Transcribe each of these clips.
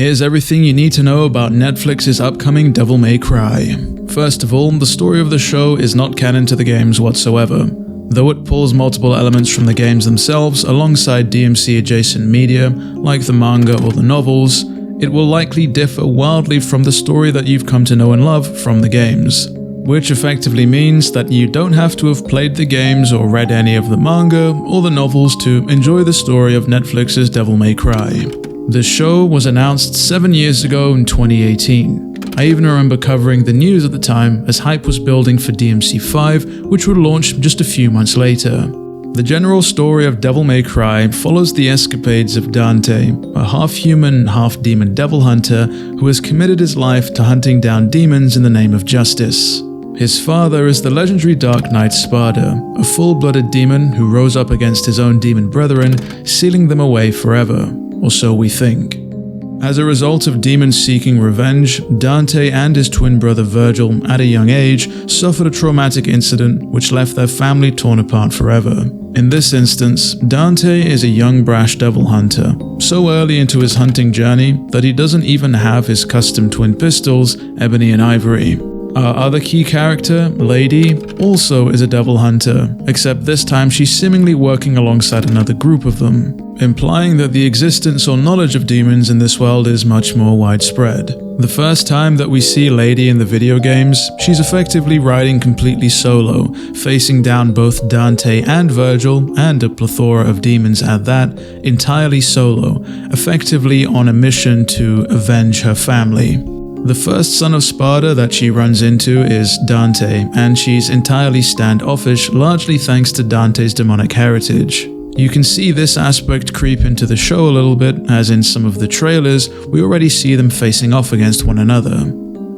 Here's everything you need to know about Netflix's upcoming Devil May Cry. First of all, the story of the show is not canon to the games whatsoever. Though it pulls multiple elements from the games themselves alongside DMC-adjacent media, like the manga or the novels, it will likely differ wildly from the story that you've come to know and love from the games. Which effectively means that you don't have to have played the games or read any of the manga or the novels to enjoy the story of Netflix's Devil May Cry. The show was announced 7 years ago in 2018. I even remember covering the news at the time as hype was building for DMC5, which would launch just a few months later. The general story of Devil May Cry follows the escapades of Dante, a half-human, half-demon devil hunter who has committed his life to hunting down demons in the name of justice. His father is the legendary Dark Knight Sparda, a full-blooded demon who rose up against his own demon brethren, sealing them away forever, or so we think. As a result of demons seeking revenge, Dante and his twin brother Vergil, at a young age, suffered a traumatic incident which left their family torn apart forever. In this instance, Dante is a young brash devil hunter, so early into his hunting journey that he doesn't even have his custom twin pistols, Ebony and Ivory. Our other key character, Lady, also is a devil hunter, except this time she's seemingly working alongside another group of them, implying that the existence or knowledge of demons in this world is much more widespread. The first time that we see Lady in the video games, she's effectively riding completely solo, facing down both Dante and Vergil, and a plethora of demons at that, entirely solo, effectively on a mission to avenge her family. The first son of Sparda that she runs into is Dante, and she's entirely standoffish, largely thanks to Dante's demonic heritage. You can see this aspect creep into the show a little bit, as in some of the trailers, we already see them facing off against one another.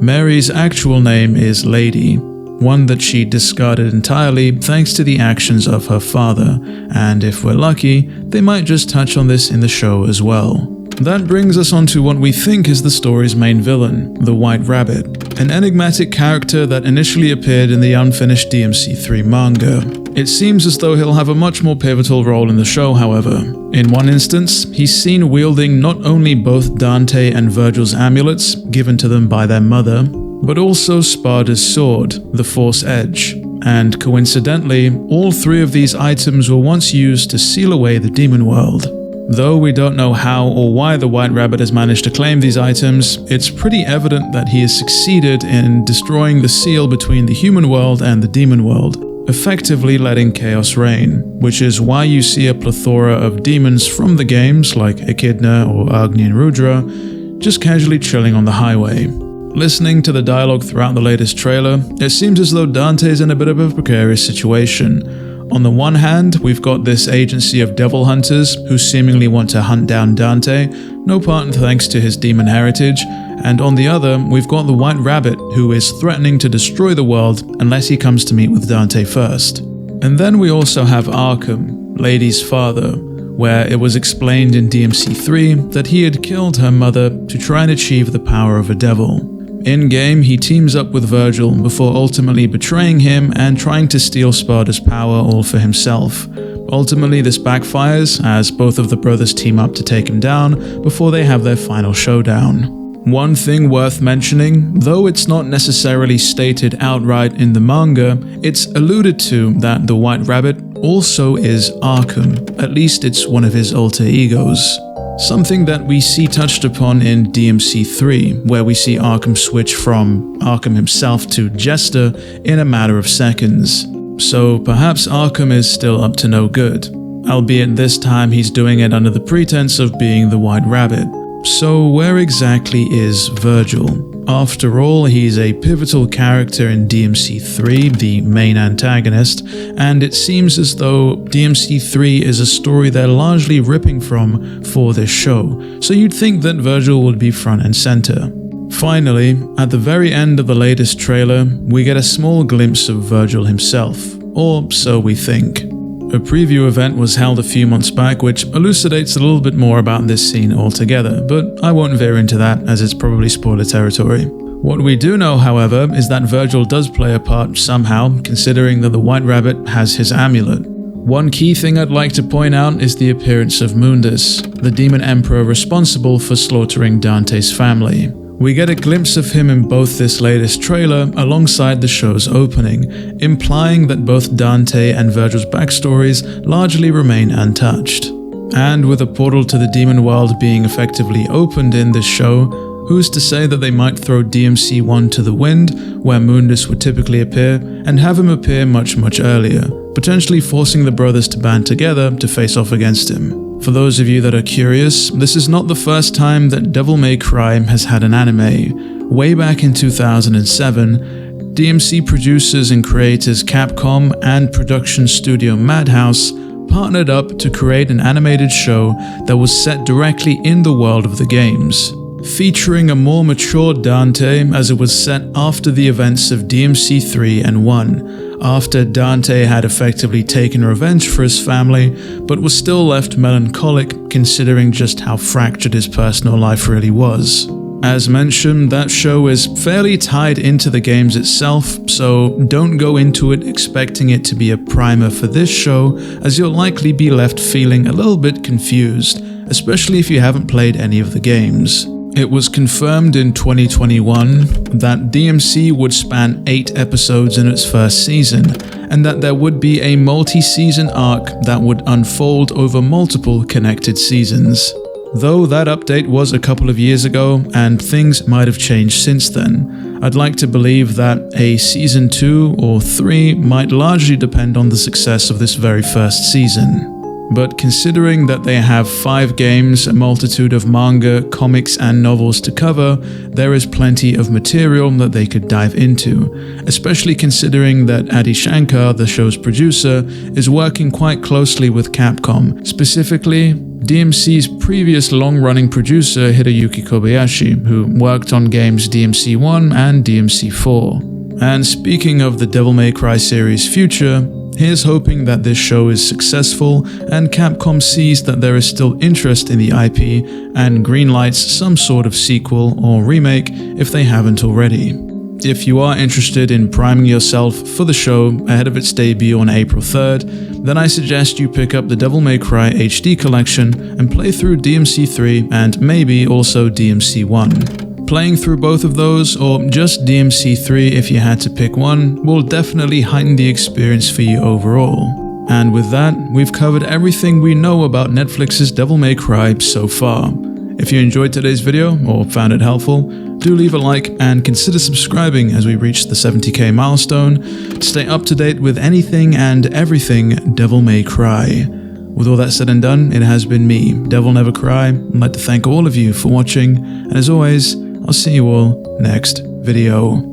Mary's actual name is Lady, one that she discarded entirely thanks to the actions of her father, and if we're lucky, they might just touch on this in the show as well. That brings us on to what we think is the story's main villain, the White Rabbit, an enigmatic character that initially appeared in the unfinished DMC3 manga. It seems as though he'll have a much more pivotal role in the show, however. In one instance, he's seen wielding not only both Dante and Vergil's amulets, given to them by their mother, but also Sparda's sword, the Force Edge. And coincidentally, all three of these items were once used to seal away the demon world. Though we don't know how or why the White Rabbit has managed to claim these items, it's pretty evident that he has succeeded in destroying the seal between the human world and the demon world, effectively letting chaos reign, which is why you see a plethora of demons from the games like Echidna or Agni and Rudra just casually chilling on the highway. Listening to the dialogue throughout the latest trailer, it seems as though Dante's in a bit of a precarious situation. On the one hand, we've got this agency of devil hunters who seemingly want to hunt down Dante, no part thanks to his demon heritage, and on the other, we've got the White Rabbit who is threatening to destroy the world unless he comes to meet with Dante first. And then we also have Arkham, Lady's father, where it was explained in DMC3 that he had killed her mother to try and achieve the power of a devil. In-game, he teams up with Vergil before ultimately betraying him and trying to steal Sparda's power all for himself. Ultimately, this backfires as both of the brothers team up to take him down before they have their final showdown. One thing worth mentioning, though it's not necessarily stated outright in the manga, it's alluded to that the White Rabbit also is Arkham, at least it's one of his alter egos. Something that we see touched upon in DMC3, where we see Arkham switch from Arkham himself to Jester in a matter of seconds. So perhaps Arkham is still up to no good, albeit this time he's doing it under the pretense of being the White Rabbit. So where exactly is Vergil? After all, he's a pivotal character in DMC3, the main antagonist, and it seems as though DMC3 is a story they're largely ripping from for this show, so you'd think that Vergil would be front and center. Finally, at the very end of the latest trailer, we get a small glimpse of Vergil himself, or so we think. A preview event was held a few months back which elucidates a little bit more about this scene altogether, but I won't veer into that as it's probably spoiler territory. What we do know, however, is that Vergil does play a part somehow, considering that the White Rabbit has his amulet. One key thing I'd like to point out is the appearance of Mundus, the demon emperor responsible for slaughtering Dante's family. We get a glimpse of him in both this latest trailer alongside the show's opening, implying that both Dante and Vergil's backstories largely remain untouched. And with a portal to the demon world being effectively opened in this show, who's to say that they might throw DMC 1 to the wind, where Mundus would typically appear, and have him appear much earlier, potentially forcing the brothers to band together to face off against him. For those of you that are curious, this is not the first time that Devil May Cry has had an anime. Way back in 2007, DMC producers and creators Capcom and production studio Madhouse partnered up to create an animated show that was set directly in the world of the games, featuring a more mature Dante as it was set after the events of DMC 3 and 1, after Dante had effectively taken revenge for his family, but was still left melancholic considering just how fractured his personal life really was. As mentioned, that show is fairly tied into the games itself, so don't go into it expecting it to be a primer for this show, as you'll likely be left feeling a little bit confused, especially if you haven't played any of the games. It was confirmed in 2021 that DMC would span 8 episodes in its first season, and that there would be a multi-season arc that would unfold over multiple connected seasons. Though that update was a couple of years ago, and things might have changed since then, I'd like to believe that a season 2 or 3 might largely depend on the success of this very first season. But considering that they have 5 games, a multitude of manga, comics and novels to cover, there is plenty of material that they could dive into, especially considering that Adi Shankar, the show's producer, is working quite closely with Capcom, specifically DMC's previous long-running producer Hideyuki Kobayashi, who worked on games DMC 1 and DMC 4. And speaking of the Devil May Cry series' future, here's hoping that this show is successful and Capcom sees that there is still interest in the IP and greenlights some sort of sequel or remake if they haven't already. If you are interested in priming yourself for the show ahead of its debut on April 3rd, then I suggest you pick up the Devil May Cry HD collection and play through DMC 3 and maybe also DMC 1. Playing through both of those, or just DMC 3 if you had to pick one, will definitely heighten the experience for you overall. And with that, we've covered everything we know about Netflix's Devil May Cry so far. If you enjoyed today's video or found it helpful, do leave a like and consider subscribing as we reach the 70k milestone to stay up to date with anything and everything Devil May Cry. With all that said and done, it has been me, DevilNeverCry. I'd like to thank all of you for watching, and as always, I'll see you all next video.